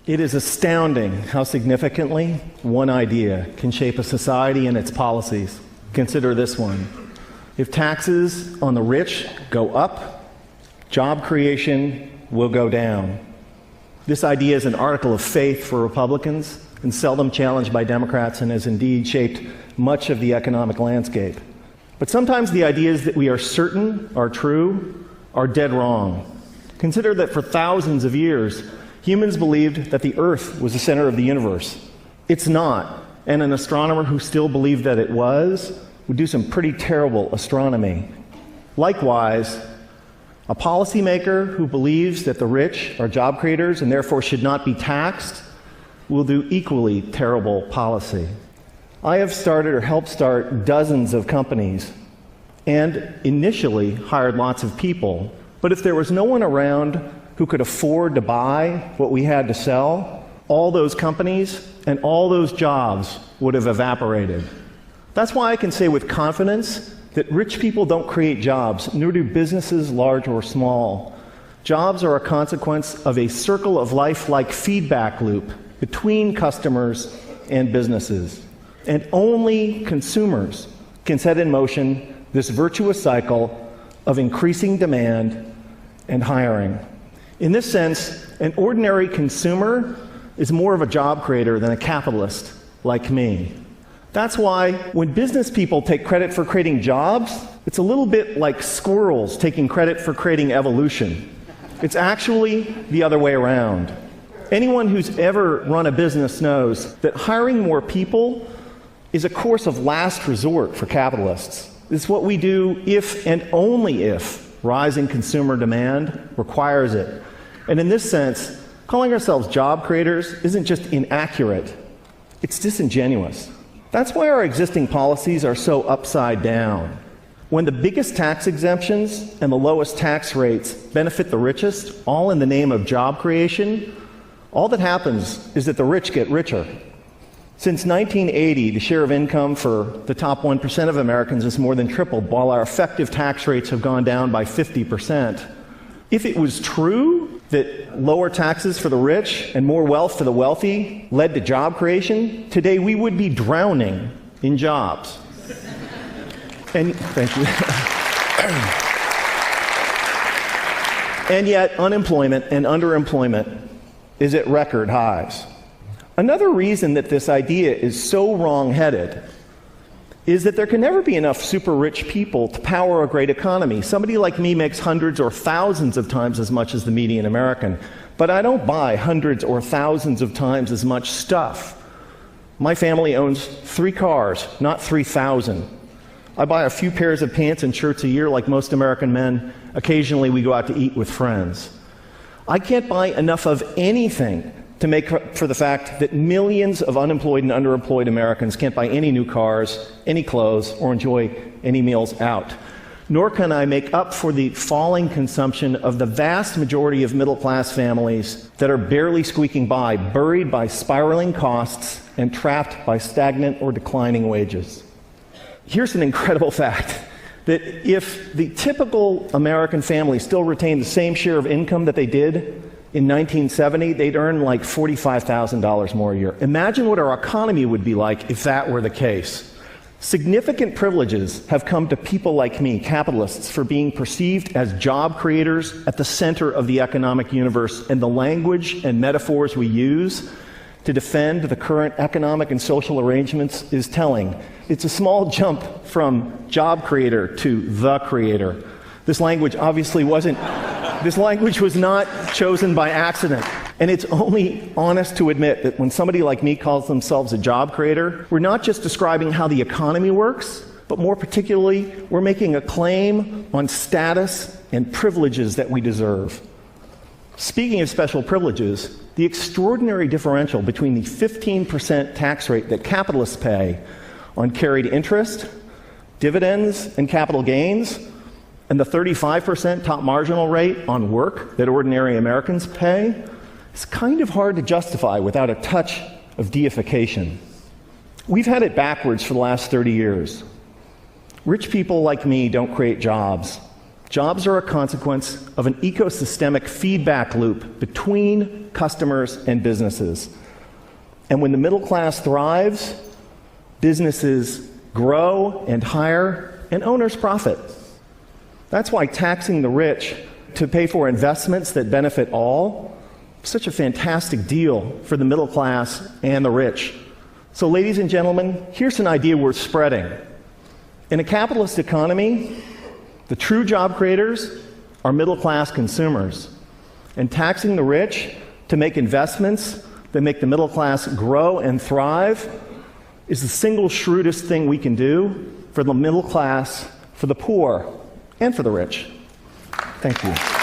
It is astounding how significantly one idea can shape a society and its policies. Consider this one. If taxes on the rich go up, job creation will go down. This idea is an article of faith for Republicans and seldom challenged by Democrats, and has indeed shaped much of the economic landscape. But sometimes the ideas that we are certain are true are dead wrong. Consider that for thousands of years, humans believed that the Earth was the center of the universe. It's not, and an astronomer who still believed that it was would do some pretty terrible astronomy. Likewise, a policymaker who believes that the rich are job creators and therefore should not be taxed will do equally terrible policy. I have started or helped start dozens of companies and initially hired lots of people, but if there was no one around who could afford to buy what we had to sell, all those companies and all those jobs would have evaporated. That's why I can say with confidence that rich people don't create jobs, nor do businesses large or small. Jobs are a consequence of a circle of life-like feedback loop between customers and businesses. And only consumers can set in motion this virtuous cycle of increasing demand and hiring. In this sense, an ordinary consumer is more of a job creator than a capitalist like me. That's why when business people take credit for creating jobs, it's a little bit like squirrels taking credit for creating evolution. It's actually the other way around. Anyone who's ever run a business knows that hiring more people is a course of last resort for capitalists. It's what we do if and only if rising consumer demand requires it. And in this sense, calling ourselves job creators isn't just inaccurate, it's disingenuous. That's why our existing policies are so upside down. When the biggest tax exemptions and the lowest tax rates benefit the richest, all in the name of job creation, all that happens is that the rich get richer. Since 1980, the share of income for the top 1% of Americans has more than tripled, while our effective tax rates have gone down by 50%. If it was true that lower taxes for the rich and more wealth for the wealthy led to job creation, today we would be drowning in jobs. And thank you. And yet, unemployment and underemployment is at record highs. Another reason that this idea is so wrong-headed is that there can never be enough super rich people to power a great economy. Somebody like me makes hundreds or thousands of times as much as the median American, but I don't buy hundreds or thousands of times as much stuff. My family owns 3 cars, not 3,000. I buy a few pairs of pants and shirts a year like most American men. Occasionally we go out to eat with friends. I can't buy enough of anything to make up for the fact that millions of unemployed and underemployed Americans can't buy any new cars, any clothes, or enjoy any meals out. Nor can I make up for the falling consumption of the vast majority of middle-class families that are barely squeaking by, buried by spiraling costs and trapped by stagnant or declining wages. Here's an incredible fact, that if the typical American family still retained the same share of income that they did in 1970, they'd earn like $45,000 more a year. Imagine what our economy would be like if that were the case. Significant privileges have come to people like me, capitalists, for being perceived as job creators at the center of the economic universe, and the language and metaphors we use to defend the current economic and social arrangements is telling. It's a small jump from job creator to the creator. This language obviously wasn't, this language was not chosen by accident. And it's only honest to admit that when somebody like me calls themselves a job creator, we're not just describing how the economy works, but more particularly, we're making a claim on status and privileges that we deserve. Speaking of special privileges, the extraordinary differential between the 15% tax rate that capitalists pay on carried interest, dividends, and capital gains, and the 35% top marginal rate on work that ordinary Americans pay, is kind of hard to justify without a touch of deification. We've had it backwards for the last 30 years. Rich people like me don't create jobs. Jobs are a consequence of an ecosystemic feedback loop between customers and businesses. And when the middle class thrives, businesses grow and hire, and owners profit. That's why taxing the rich to pay for investments that benefit all is such a fantastic deal for the middle class and the rich. So, ladies and gentlemen, here's an idea worth spreading. In a capitalist economy, the true job creators are middle-class consumers. And taxing the rich to make investments that make the middle class grow and thrive is the single shrewdest thing we can do for the middle class, for the poor, and for the rich. Thank you.